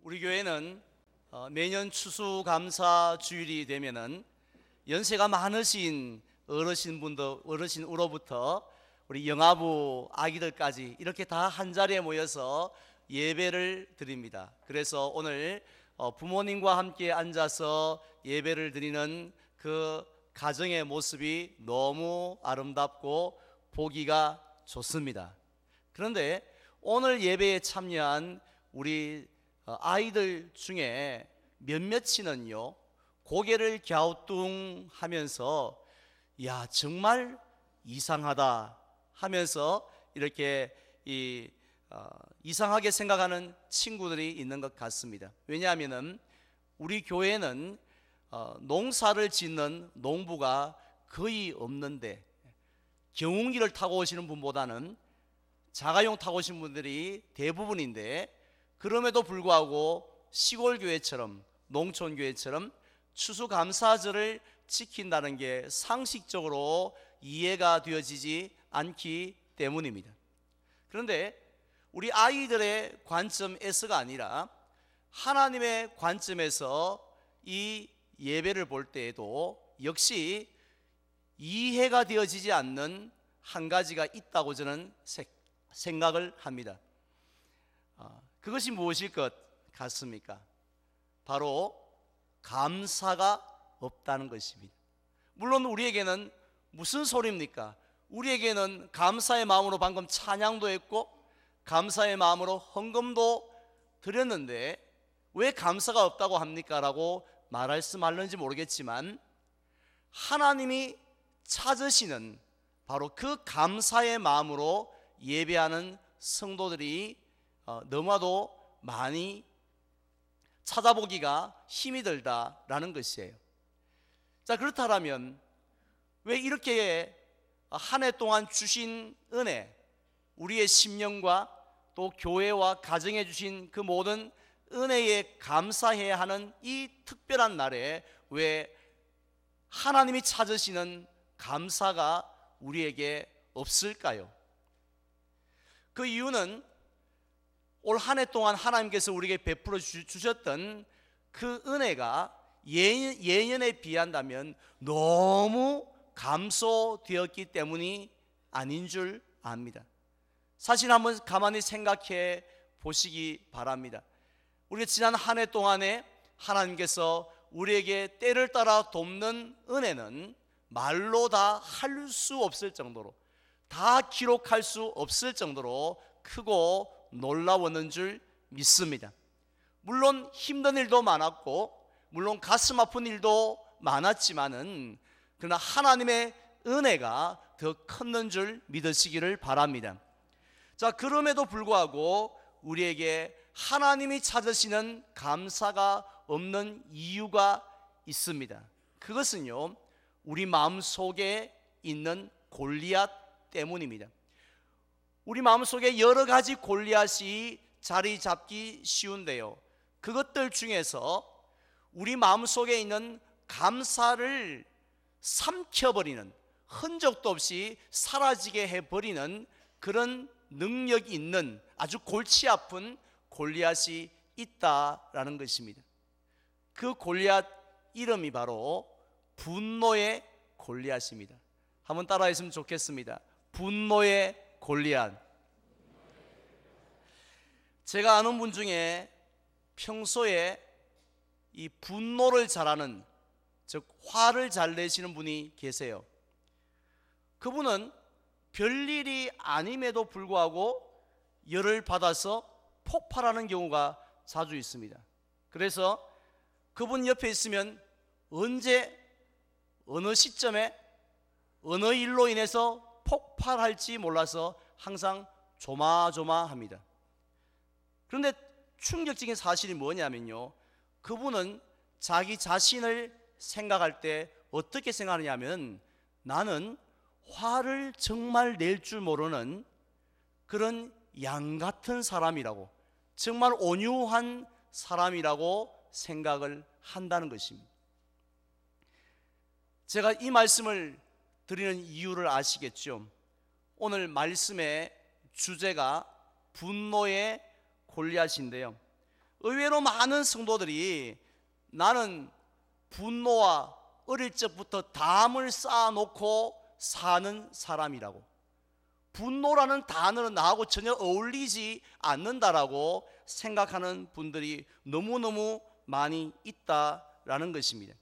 우리 교회는 매년 추수감사 주일이 되면은 연세가 많으신 어르신으로부터 우리 영아부 아기들까지 이렇게 다 한 자리에 모여서 예배를 드립니다. 그래서 오늘 부모님과 함께 앉아서 예배를 드리는 그 가정의 모습이 너무 아름답고 보기가 좋습니다. 그런데 오늘 예배에 참여한 우리 아이들 중에 몇몇이는요, 고개를 갸우뚱하면서 야, 정말 이상하다 하면서 이렇게 이상하게 생각하는 친구들이 있는 것 같습니다. 왜냐하면은 우리 교회는 농사를 짓는 농부가 거의 없는데, 경운기를 타고 오시는 분보다는 자가용 타고 오신 분들이 대부분인데, 그럼에도 불구하고 시골 교회처럼, 농촌 교회처럼 추수감사절을 지킨다는 게 상식적으로 이해가 되어지지 않기 때문입니다. 그런데 우리 아이들의 관점에서가 아니라 하나님의 관점에서 이 예배를 볼 때에도 역시 이해가 되어지지 않는 한 가지가 있다고 저는 생각을 합니다. 그것이 무엇일 것 같습니까? 바로 감사가 없다는 것입니다. 물론 우리에게는 무슨 소리입니까? 우리에게는 감사의 마음으로 방금 찬양도 했고 감사의 마음으로 헌금도 드렸는데 왜 감사가 없다고 합니까? 라고 말씀하려는지 모르겠지만, 하나님이 찾으시는 바로 그 감사의 마음으로 예배하는 성도들이 너무나도 많이 찾아보기가 힘이 들다라는 것이에요. 자, 그렇다면 왜 이렇게 한 해 동안 주신 은혜, 우리의 심령과 또 교회와 가정에 주신 그 모든 은혜에 감사해야 하는 이 특별한 날에 왜 하나님이 찾으시는 감사가 우리에게 없을까요? 그 이유는 올 한 해 동안 하나님께서 우리에게 베풀어 주셨던 그 은혜가 예년에 비한다면 너무 감소되었기 때문이 아닌 줄 압니다. 사실 한번 가만히 생각해 보시기 바랍니다. 우리가 지난 한 해 동안에 하나님께서 우리에게 때를 따라 돕는 은혜는 말로 다 할 수 없을 정도로, 다 기록할 수 없을 정도로 크고 놀라웠는 줄 믿습니다. 물론 힘든 일도 많았고 물론 가슴 아픈 일도 많았지만은 그러나 하나님의 은혜가 더 컸는 줄 믿으시기를 바랍니다. 자, 그럼에도 불구하고 우리에게 하나님이 찾으시는 감사가 없는 이유가 있습니다. 그것은요, 우리 마음속에 있는 골리앗 때문입니다. 우리 마음속에 여러 가지 골리앗이 자리 잡기 쉬운데요, 그것들 중에서 우리 마음속에 있는 감사를 삼켜버리는, 흔적도 없이 사라지게 해버리는 그런 능력이 있는 아주 골치 아픈 골리앗이 있다라는 것입니다. 그 골리앗 이름이 바로 분노의 골리앗입니다. 한번 따라했으면 좋겠습니다. 분노의 골리앗. 제가 아는 분 중에 평소에 이 분노를 잘하는, 즉 화를 잘 내시는 분이 계세요. 그분은 별일이 아님에도 불구하고 열을 받아서 폭발하는 경우가 자주 있습니다. 그래서 그분 옆에 있으면 언제 어느 시점에 어느 일로 인해서 폭발할지 몰라서 항상 조마조마합니다. 그런데 충격적인 사실이 뭐냐면요, 그분은 자기 자신을 생각할 때 어떻게 생각하냐면, 나는 화를 정말 낼 줄 모르는 그런 양 같은 사람이라고, 정말 온유한 사람이라고 생각을 한다는 것입니다. 제가 이 말씀을 드리는 이유를 아시겠죠? 오늘 말씀의 주제가 분노의 골리앗인데요, 의외로 많은 성도들이 나는 분노와 어릴 적부터 담을 쌓아놓고 사는 사람이라고, 분노라는 단어는 나하고 전혀 어울리지 않는다라고 생각하는 분들이 너무너무 많이 있다라는 것입니다.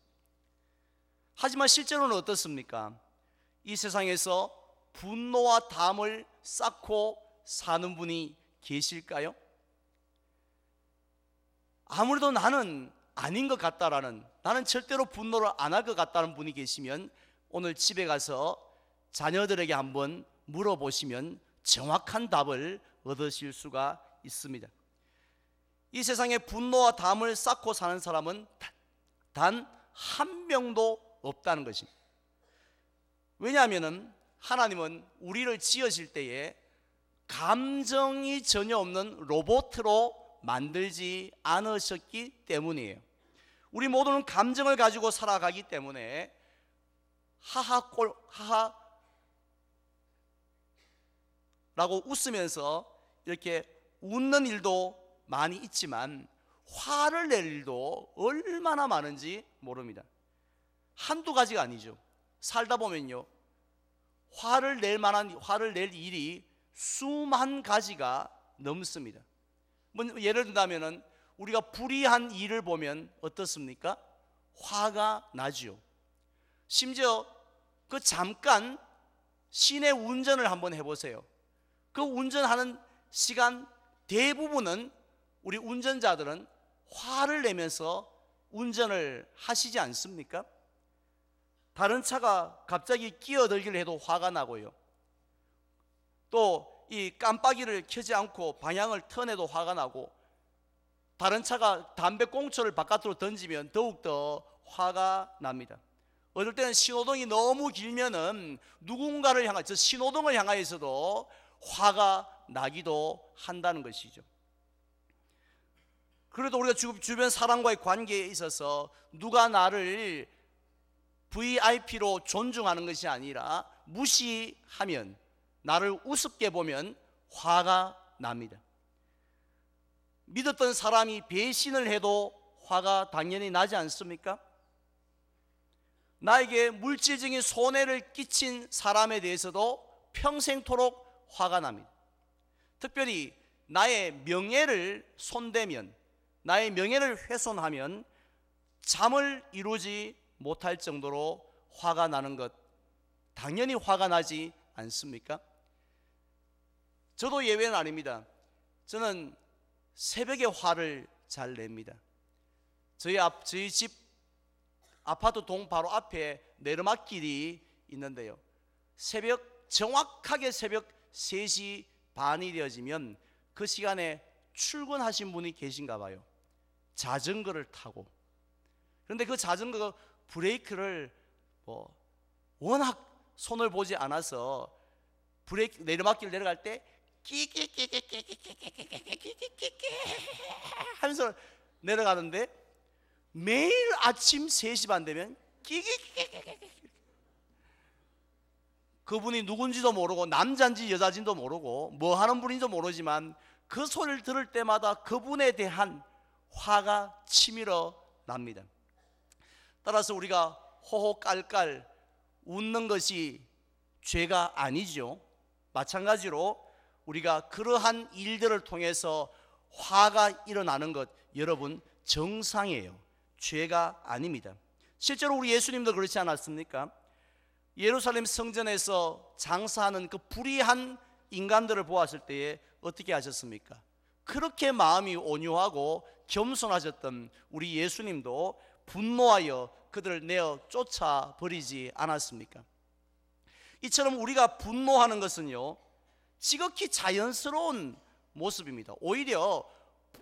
하지만 실제로는 어떻습니까? 이 세상에서 분노와 담을 쌓고 사는 분이 계실까요? 아무래도 나는 아닌 것 같다라는, 나는 절대로 분노를 안 할 것 같다는 분이 계시면 오늘 집에 가서 자녀들에게 한번 물어보시면 정확한 답을 얻으실 수가 있습니다. 이 세상에 분노와 담을 쌓고 사는 사람은 단 한 명도 없다는 것입니다. 왜냐하면 하나님은 우리를 지으실 때에 감정이 전혀 없는 로봇으로 만들지 않으셨기 때문이에요. 우리 모두는 감정을 가지고 살아가기 때문에 하하 라고 웃으면서 이렇게 웃는 일도 많이 있지만 화를 낼 일도 얼마나 많은지 모릅니다. 한두 가지가 아니죠. 살다 보면요, 화를 낼 일이 수만 가지가 넘습니다. 예를 든다면 우리가 불의한 일을 보면 어떻습니까? 화가 나죠. 심지어 그 잠깐 시내 운전을 한번 해보세요. 그 운전하는 시간 대부분은 우리 운전자들은 화를 내면서 운전을 하시지 않습니까? 다른 차가 갑자기 끼어들기를 해도 화가 나고요, 또 이 깜빡이를 켜지 않고 방향을 턴해도 화가 나고, 다른 차가 담배꽁초를 바깥으로 던지면 더욱더 화가 납니다. 어떨 때는 신호등이 너무 길면은 누군가를 향해, 저 신호등을 향하여서도 화가 나기도 한다는 것이죠. 그래도 우리가 주변 사람과의 관계에 있어서 누가 나를 VIP로 존중하는 것이 아니라 무시하면, 나를 우습게 보면 화가 납니다. 믿었던 사람이 배신을 해도 화가 당연히 나지 않습니까? 나에게 물질적인 손해를 끼친 사람에 대해서도 평생토록 화가 납니다. 특별히 나의 명예를 손대면, 나의 명예를 훼손하면 잠을 이루지 못할 정도로 화가 나는 것, 당연히 화가 나지 않습니까? 저도 예외는 아닙니다. 저는 새벽에 화를 잘 냅니다. 저희 집 아파트 동 바로 앞에 내리막길이 있는데요, 정확하게 새벽 3시 반이 되어지면 그 시간에 출근하신 분이 계신가 봐요. 자전거를 타고. 그런데 그 자전거 브레이크를 워낙 손을 보지 않아서 브레이크 내리막길 내려갈 때 하면서 내려가는데, 매일 아침 3시 반 되면 그분이 누군지도 모르고 남자인지 여자인지도 모르고 뭐 하는 분인지도 모르지만 그 소리를 들을 때마다 그분에 대한 화가 치밀어 납니다. 따라서 우리가 호호 깔깔 웃는 것이 죄가 아니죠. 마찬가지로 우리가 그러한 일들을 통해서 화가 일어나는 것, 여러분, 정상이에요. 죄가 아닙니다. 실제로 우리 예수님도 그렇지 않았습니까? 예루살렘 성전에서 장사하는 그 불의한 인간들을 보았을 때에 어떻게 하셨습니까? 그렇게 마음이 온유하고 겸손하셨던 우리 예수님도 분노하여 그들을 내어 쫓아버리지 않았습니까? 이처럼 우리가 분노하는 것은요, 지극히 자연스러운 모습입니다. 오히려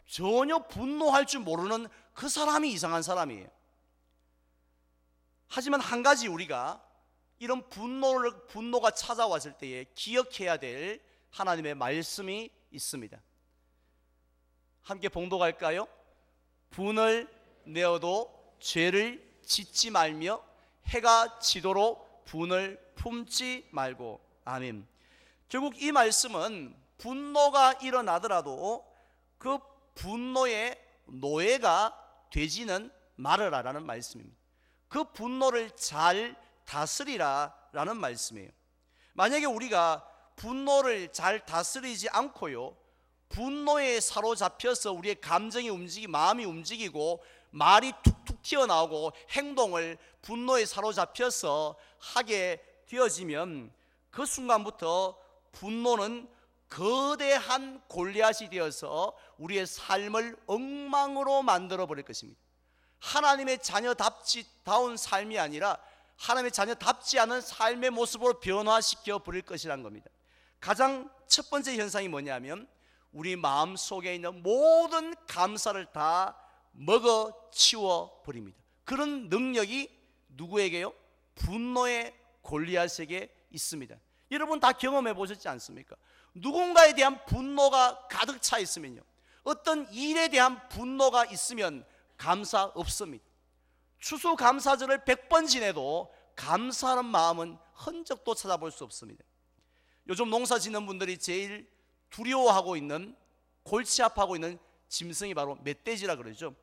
전혀 분노할 줄 모르는 그 사람이 이상한 사람이에요. 하지만 한 가지 우리가 이런 분노가 찾아왔을 때에 기억해야 될 하나님의 말씀이 있습니다. 함께 봉독할까요? 분을 내어도 죄를 짓지 말며 해가 지도록 분을 품지 말고. 아멘. 결국 이 말씀은 분노가 일어나더라도 그 분노의 노예가 되지는 말아라라는 말씀입니다. 그 분노를 잘 다스리라 라는 말씀이에요. 만약에 우리가 분노를 잘 다스리지 않고요, 분노에 사로잡혀서 우리의 감정이 움직이고 마음이 움직이고 말이 툭툭 튀어나오고 행동을 분노에 사로잡혀서 하게 되어지면 그 순간부터 분노는 거대한 골리앗이 되어서 우리의 삶을 엉망으로 만들어 버릴 것입니다. 하나님의 자녀답지다운 삶이 아니라 하나님의 자녀답지 않은 삶의 모습으로 변화시켜 버릴 것이란 겁니다. 가장 첫 번째 현상이 뭐냐면 우리 마음 속에 있는 모든 감사를 다 먹어치워 버립니다. 그런 능력이 누구에게요? 분노의 골리앗에게 있습니다. 여러분 다 경험해 보셨지 않습니까? 누군가에 대한 분노가 가득 차 있으면요, 어떤 일에 대한 분노가 있으면 감사 없습니다. 추수감사절을 100번 지내도 감사하는 마음은 흔적도 찾아볼 수 없습니다. 요즘 농사 짓는 분들이 제일 두려워하고 있는, 골치 아파하고 있는 짐승이 바로 멧돼지라 그러죠.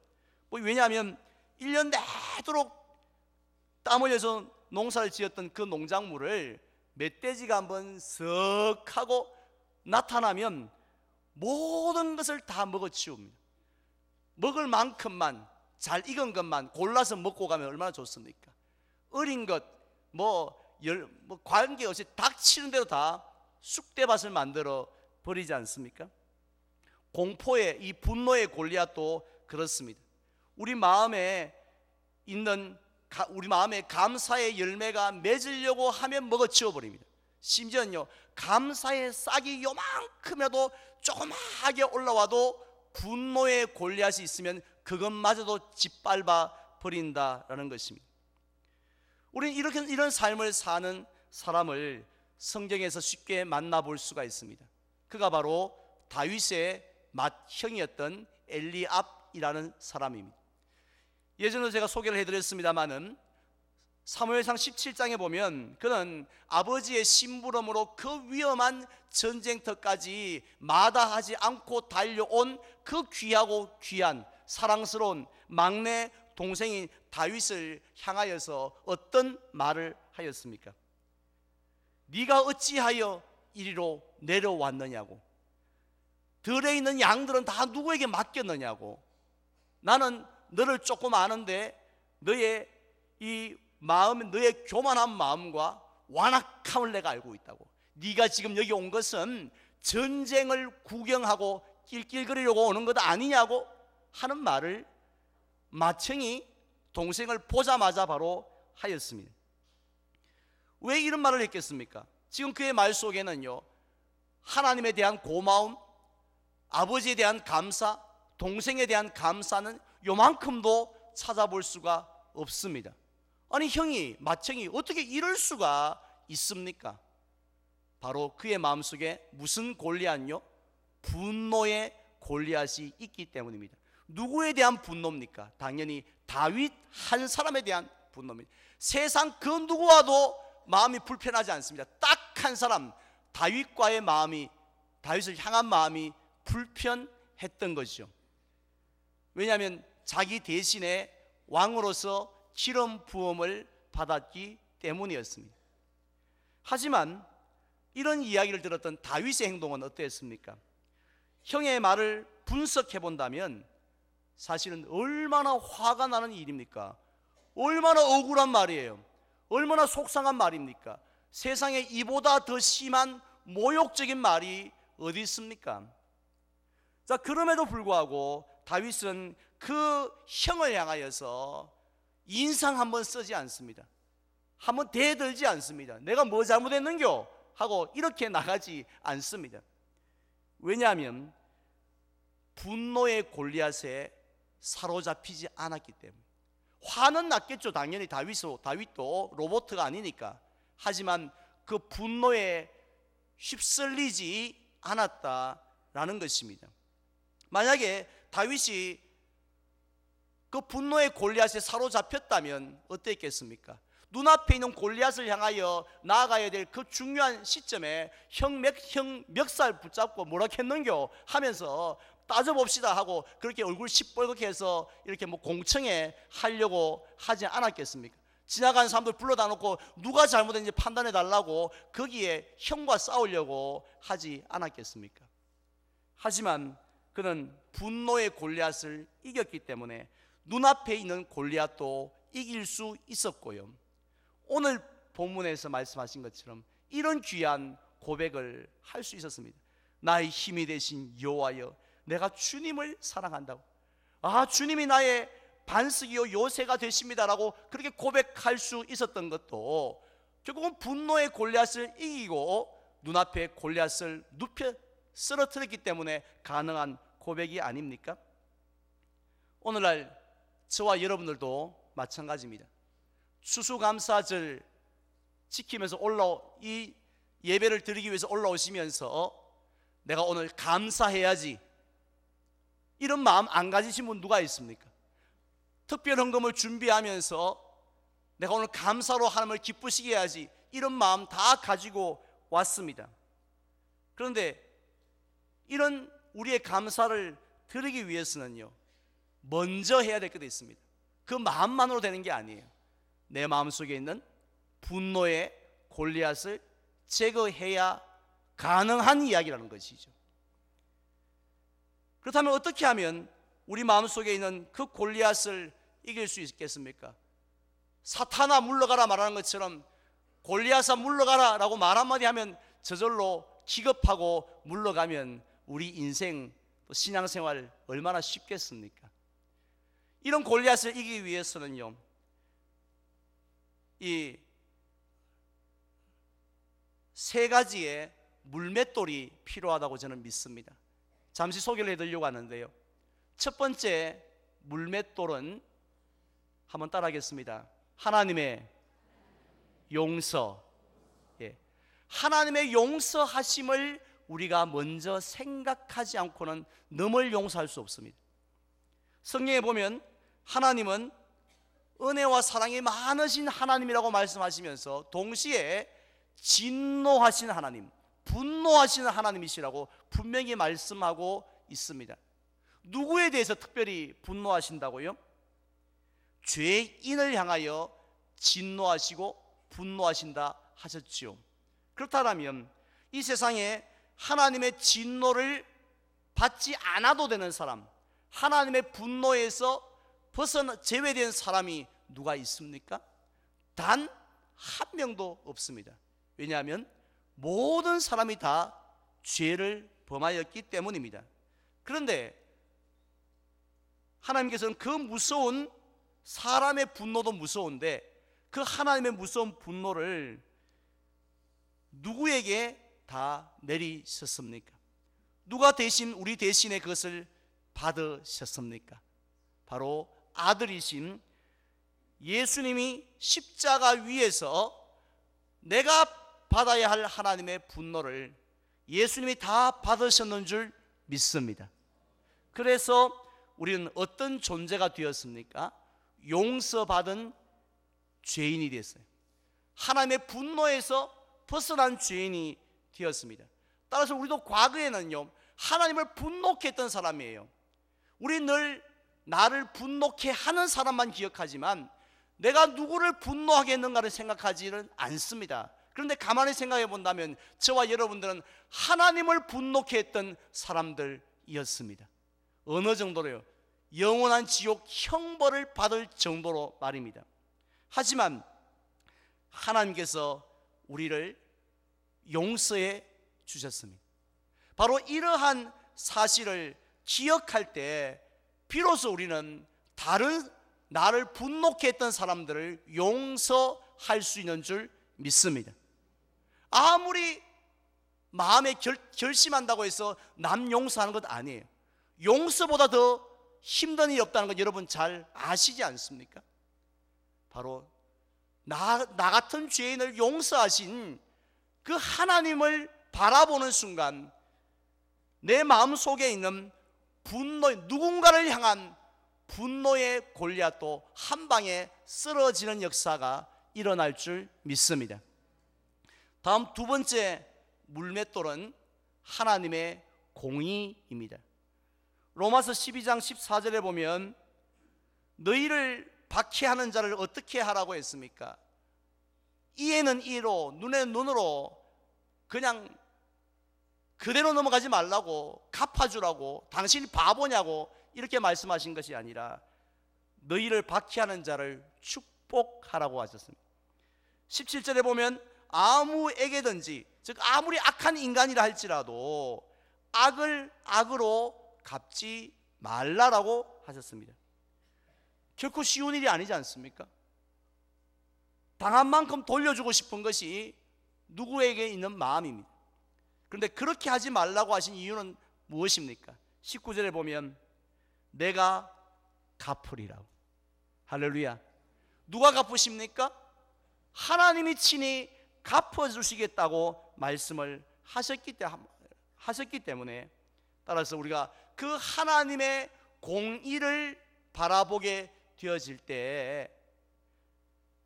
왜냐하면 1년 내도록 땀 흘려서 농사를 지었던 그 농작물을 멧돼지가 한번 쓱 하고 나타나면 모든 것을 다 먹어치웁니다. 먹을 만큼만, 잘 익은 것만 골라서 먹고 가면 얼마나 좋습니까? 어린 것, 관계없이 닥치는 대로 다 쑥대밭을 만들어 버리지 않습니까? 공포의, 이 분노의 골리앗도 그렇습니다. 우리 마음에 감사의 열매가 맺으려고 하면 먹어치워 버립니다. 심지어는요, 감사의 싹이 요만큼이라도 조그맣게 올라와도 분노의 골리앗이 있으면 그것마저도 짓밟아 버린다라는 것입니다. 우리는 이런 삶을 사는 사람을 성경에서 쉽게 만나볼 수가 있습니다. 그가 바로 다윗의 맏형이었던 엘리압이라는 사람입니다. 예전에 제가 소개를 해드렸습니다마는 사무엘상 17장에 보면 그는 아버지의 심부름으로 그 위험한 전쟁터까지 마다하지 않고 달려온 그 귀하고 귀한 사랑스러운 막내 동생인 다윗을 향하여서 어떤 말을 하였습니까? 네가 어찌하여 이리로 내려왔느냐고, 들에 있는 양들은 다 누구에게 맡겼느냐고, 나는 너를 조금 아는데 너의 이 마음, 너의 교만한 마음과 완악함을 내가 알고 있다고. 네가 지금 여기 온 것은 전쟁을 구경하고 낄낄거리려고 오는 것 아니냐고 하는 말을 맏형이 동생을 보자마자 바로 하였습니다. 왜 이런 말을 했겠습니까? 지금 그의 말 속에는요, 하나님에 대한 고마움, 아버지에 대한 감사, 동생에 대한 감사는 요만큼도 찾아볼 수가 없습니다. 아니 맏형이 어떻게 이럴 수가 있습니까? 바로 그의 마음속에 무슨 골리앗요? 분노의 골리앗이 있기 때문입니다. 누구에 대한 분노입니까? 당연히 다윗 한 사람에 대한 분노입니다. 세상 그 누구와도 마음이 불편하지 않습니다. 딱 한 사람, 다윗과의 마음이, 다윗을 향한 마음이 불편했던 것이죠. 왜냐하면 자기 대신에 왕으로서 기름 부음을 받았기 때문이었습니다. 하지만 이런 이야기를 들었던 다윗의 행동은 어땠습니까? 형의 말을 분석해 본다면 사실은 얼마나 화가 나는 일입니까? 얼마나 억울한 말이에요. 얼마나 속상한 말입니까? 세상에 이보다 더 심한 모욕적인 말이 어디 있습니까? 자, 그럼에도 불구하고 다윗은 그 형을 향하여서 인상 한번 쓰지 않습니다. 한번 대들지 않습니다. 내가 뭐 잘못했는겨? 하고 이렇게 나가지 않습니다. 왜냐하면 분노의 골리앗에 사로잡히지 않았기 때문에. 화는 났겠죠. 당연히 다윗도 로봇가 아니니까. 하지만 그 분노에 휩쓸리지 않았다라는 것입니다. 만약에 다윗이 그 분노의 골리앗에 사로잡혔다면 어땠겠습니까? 눈앞에 있는 골리앗을 향하여 나아가야 될 그 중요한 시점에 형 멱살 붙잡고 뭐라 했는겨 하면서 따져봅시다 하고 그렇게 얼굴 시뻘겋게 해서 이렇게 뭐 공청회 하려고 하지 않았겠습니까? 지나가는 사람들 불러다 놓고 누가 잘못했는지 판단해 달라고 거기에 형과 싸우려고 하지 않았겠습니까? 하지만 그는 분노의 골리앗을 이겼기 때문에 눈앞에 있는 골리앗도 이길 수 있었고요, 오늘 본문에서 말씀하신 것처럼 이런 귀한 고백을 할 수 있었습니다. 나의 힘이 되신 여호와여, 내가 주님을 사랑한다고, 주님이 나의 반석이요 요새가 되십니다라고 그렇게 고백할 수 있었던 것도 결국은 분노의 골리앗을 이기고 눈앞에 골리앗을 눕혀 쓰러뜨렸기 때문에 가능한 고백이 아닙니까? 오늘날 저와 여러분들도 마찬가지입니다. 추수감사절 지키면서 이 예배를 드리기 위해서 올라오시면서 내가 오늘 감사해야지 이런 마음 안 가지신 분 누가 있습니까? 특별 헌금을 준비하면서 내가 오늘 감사로 하나님을 기쁘시게 해야지 이런 마음 다 가지고 왔습니다. 그런데 이런 우리의 감사를 드리기 위해서는요, 먼저 해야 될 것도 있습니다. 그 마음만으로 되는 게 아니에요. 내 마음속에 있는 분노의 골리앗을 제거해야 가능한 이야기라는 것이죠. 그렇다면 어떻게 하면 우리 마음속에 있는 그 골리앗을 이길 수 있겠습니까? 사탄아 물러가라 말하는 것처럼 골리앗아 물러가라 라고 말 한마디 하면 저절로 기겁하고 물러가면 우리 인생 또 신앙생활 얼마나 쉽겠습니까? 이런 골리앗을 이기기 위해서는요, 이 세 가지의 물맷돌이 필요하다고 저는 믿습니다. 잠시 소개를 해드리려고 하는데요, 첫 번째 물맷돌은 한번 따라하겠습니다. 하나님의 용서. 하나님의 용서하심을 우리가 먼저 생각하지 않고는 남을 용서할 수 없습니다. 성경에 보면 하나님은 은혜와 사랑이 많으신 하나님이라고 말씀하시면서 동시에 진노하시는 하나님, 분노하시는 하나님이시라고 분명히 말씀하고 있습니다. 누구에 대해서 특별히 분노하신다고요? 죄인을 향하여 진노하시고 분노하신다 하셨지요. 그렇다면 이 세상에 하나님의 진노를 받지 않아도 되는 사람, 하나님의 분노에서 제외된 사람이 누가 있습니까? 단 한 명도 없습니다. 왜냐하면 모든 사람이 다 죄를 범하였기 때문입니다. 그런데 하나님께서는 그 무서운 사람의 분노도 무서운데 그 하나님의 무서운 분노를 누구에게 다 내리셨습니까? 누가 대신 우리 대신에 그것을 받으셨습니까? 바로 아들이신 예수님이 십자가 위에서 내가 받아야 할 하나님의 분노를 예수님이 다 받으셨는 줄 믿습니다. 그래서 우리는 어떤 존재가 되었습니까? 용서받은 죄인이 됐어요. 하나님의 분노에서 벗어난 죄인이 되었습니다. 따라서 우리도 과거에는요, 하나님을 분노케 했던 사람이에요. 우리 늘 나를 분노케 하는 사람만 기억하지만 내가 누구를 분노하게 했는가를 생각하지는 않습니다. 그런데 가만히 생각해 본다면 저와 여러분들은 하나님을 분노케 했던 사람들이었습니다. 어느 정도로요? 영원한 지옥 형벌을 받을 정도로 말입니다. 하지만 하나님께서 우리를 용서해 주셨습니다. 바로 이러한 사실을 기억할 때 비로소 우리는 다른 나를 분노케 했던 사람들을 용서할 수 있는 줄 믿습니다. 아무리 마음에 결심한다고 해서 남 용서하는 것 아니에요. 용서보다 더 힘든 일이 없다는 것 여러분 잘 아시지 않습니까? 바로 나 같은 죄인을 용서하신 그 하나님을 바라보는 순간 내 마음속에 있는 분노, 누군가를 향한 분노의 골리앗도 한 방에 쓰러지는 역사가 일어날 줄 믿습니다. 다음 두 번째 물맷돌은 하나님의 공의입니다. 로마서 12장 14절에 보면 너희를 박해하는 자를 어떻게 하라고 했습니까? 이에는 이로 눈에는 눈으로 그냥 그대로 넘어가지 말라고, 갚아주라고, 당신이 바보냐고 이렇게 말씀하신 것이 아니라 너희를 박해하는 자를 축복하라고 하셨습니다. 17절에 보면 아무에게든지, 즉 아무리 악한 인간이라 할지라도 악을 악으로 갚지 말라라고 하셨습니다. 결코 쉬운 일이 아니지 않습니까? 당한 만큼 돌려주고 싶은 것이 누구에게 있는 마음입니다. 그런데 그렇게 하지 말라고 하신 이유는 무엇입니까? 19절에 보면 내가 갚으리라고. 할렐루야. 누가 갚으십니까? 하나님이 친히 갚아주시겠다고 말씀을 하셨기 때문에, 따라서 우리가 그 하나님의 공의를 바라보게 되어질 때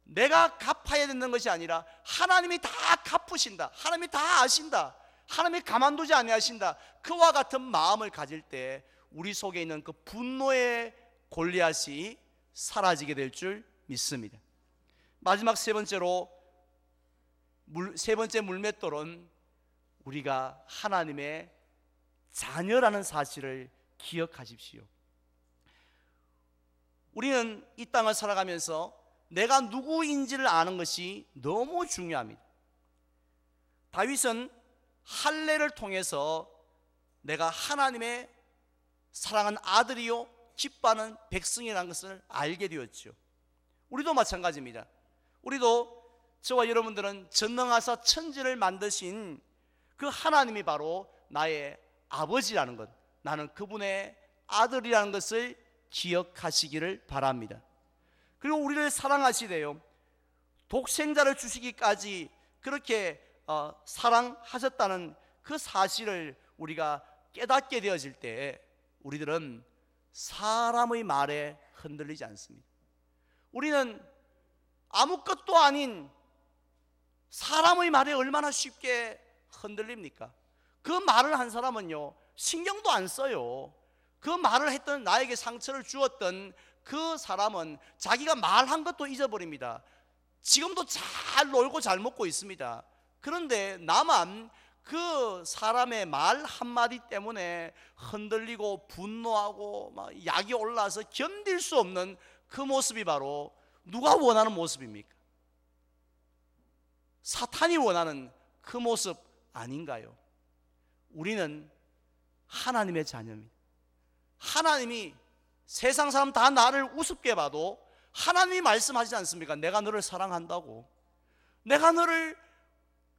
내가 갚아야 되는 것이 아니라 하나님이 다 갚으신다, 하나님이 다 아신다, 하나님이 가만두지 아니하신다, 그와 같은 마음을 가질 때 우리 속에 있는 그 분노의 골리앗이 사라지게 될 줄 믿습니다. 마지막 세 번째 물맷돌은 우리가 하나님의 자녀라는 사실을 기억하십시오. 우리는 이 땅을 살아가면서 내가 누구인지를 아는 것이 너무 중요합니다. 다윗은 할례를 통해서 내가 하나님의 사랑하는 아들이요 기뻐하는 백성이라는 것을 알게 되었죠. 우리도 마찬가지입니다. 우리도, 저와 여러분들은 전능하사 천지를 만드신 그 하나님이 바로 나의 아버지라는 것, 나는 그분의 아들이라는 것을 기억하시기를 바랍니다. 그리고 우리를 사랑하시되요 독생자를 주시기까지 그렇게 사랑하셨다는 그 사실을 우리가 깨닫게 되어질 때 우리들은 사람의 말에 흔들리지 않습니다. 우리는 아무것도 아닌 사람의 말에 얼마나 쉽게 흔들립니까? 그 말을 한 사람은요 신경도 안 써요. 그 말을 했던, 나에게 상처를 주었던 그 사람은 자기가 말한 것도 잊어버립니다. 지금도 잘 놀고 잘 먹고 있습니다. 그런데 나만 그 사람의 말 한마디 때문에 흔들리고 분노하고 막 약이 올라서 견딜 수 없는 그 모습이 바로 누가 원하는 모습입니까? 사탄이 원하는 그 모습 아닌가요? 우리는 하나님의 자녀입니다. 하나님이 세상 사람 다 나를 우습게 봐도 하나님이 말씀하시지 않습니까? 내가 너를 사랑한다고, 내가 너를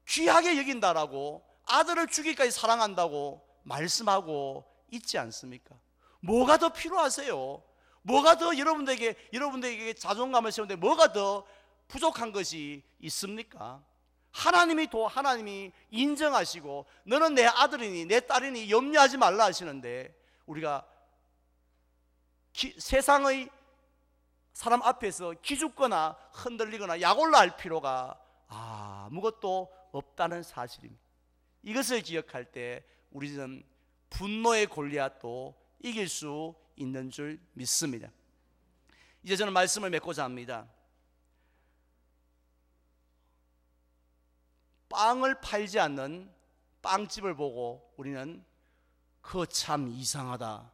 귀하게 여긴다라고, 아들을 주기까지 사랑한다고 말씀하고 있지 않습니까? 뭐가 더 필요하세요? 뭐가 더 여러분들에게 자존감을 세우는데 뭐가 더 부족한 것이 있습니까? 하나님이 인정하시고 너는 내 아들이니 내 딸이니 염려하지 말라 하시는데, 우리가 세상의 사람 앞에서 기죽거나 흔들리거나 약올라 할 필요가 아무것도 없다는 사실입니다. 이것을 기억할 때 우리는 분노의 골리앗도 이길 수 있는 줄 믿습니다. 이제 저는 말씀을 맺고자 합니다. 빵을 팔지 않는 빵집을 보고 우리는 그거 참 이상하다,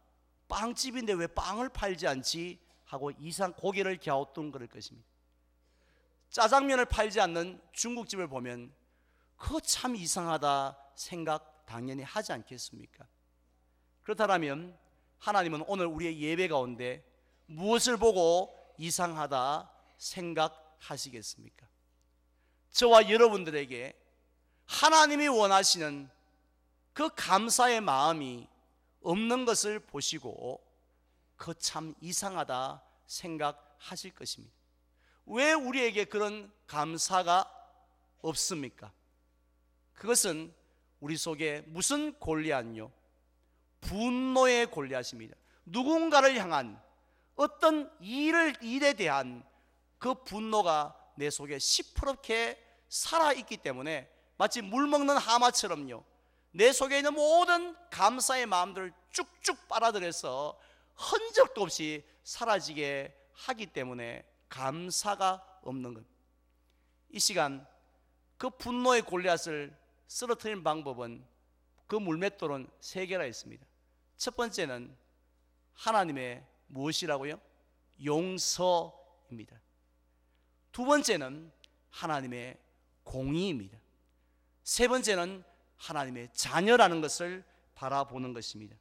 빵집인데 왜 빵을 팔지 않지 하고 고개를 갸우뚱거릴 것입니다. 짜장면을 팔지 않는 중국집을 보면 그거 참 이상하다 생각 당연히 하지 않겠습니까? 그렇다면 하나님은 오늘 우리의 예배 가운데 무엇을 보고 이상하다 생각하시겠습니까? 저와 여러분들에게 하나님이 원하시는 그 감사의 마음이 없는 것을 보시고 그 참 이상하다 생각하실 것입니다. 왜 우리에게 그런 감사가 없습니까? 그것은 우리 속에 무슨 골리앗요? 분노의 골리앗입니다. 누군가를 향한 어떤 일에 대한 그 분노가 내 속에 시퍼렇게 살아있기 때문에 마치 물 먹는 하마처럼요, 내 속에 있는 모든 감사의 마음들을 쭉쭉 빨아들여서 흔적도 없이 사라지게 하기 때문에 감사가 없는 것. 이 시간 그 분노의 골리앗을 쓰러뜨리는 방법은 그 물맷돌은 세 개나 있습니다. 첫 번째는 하나님의 무엇이라고요? 용서입니다. 두 번째는 하나님의 공의입니다. 세 번째는 하나님의 자녀라는 것을 바라보는 것입니다.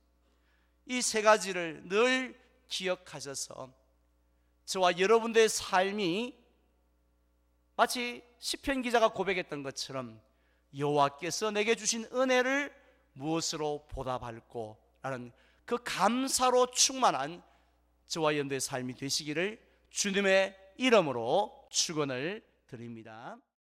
이 세 가지를 늘 기억하셔서 저와 여러분들의 삶이 마치 시편 기자가 고백했던 것처럼 여호와께서 내게 주신 은혜를 무엇으로 보답할꼬 라는 그 감사로 충만한 저와 여러분들의 삶이 되시기를 주님의 이름으로 축원을 드립니다.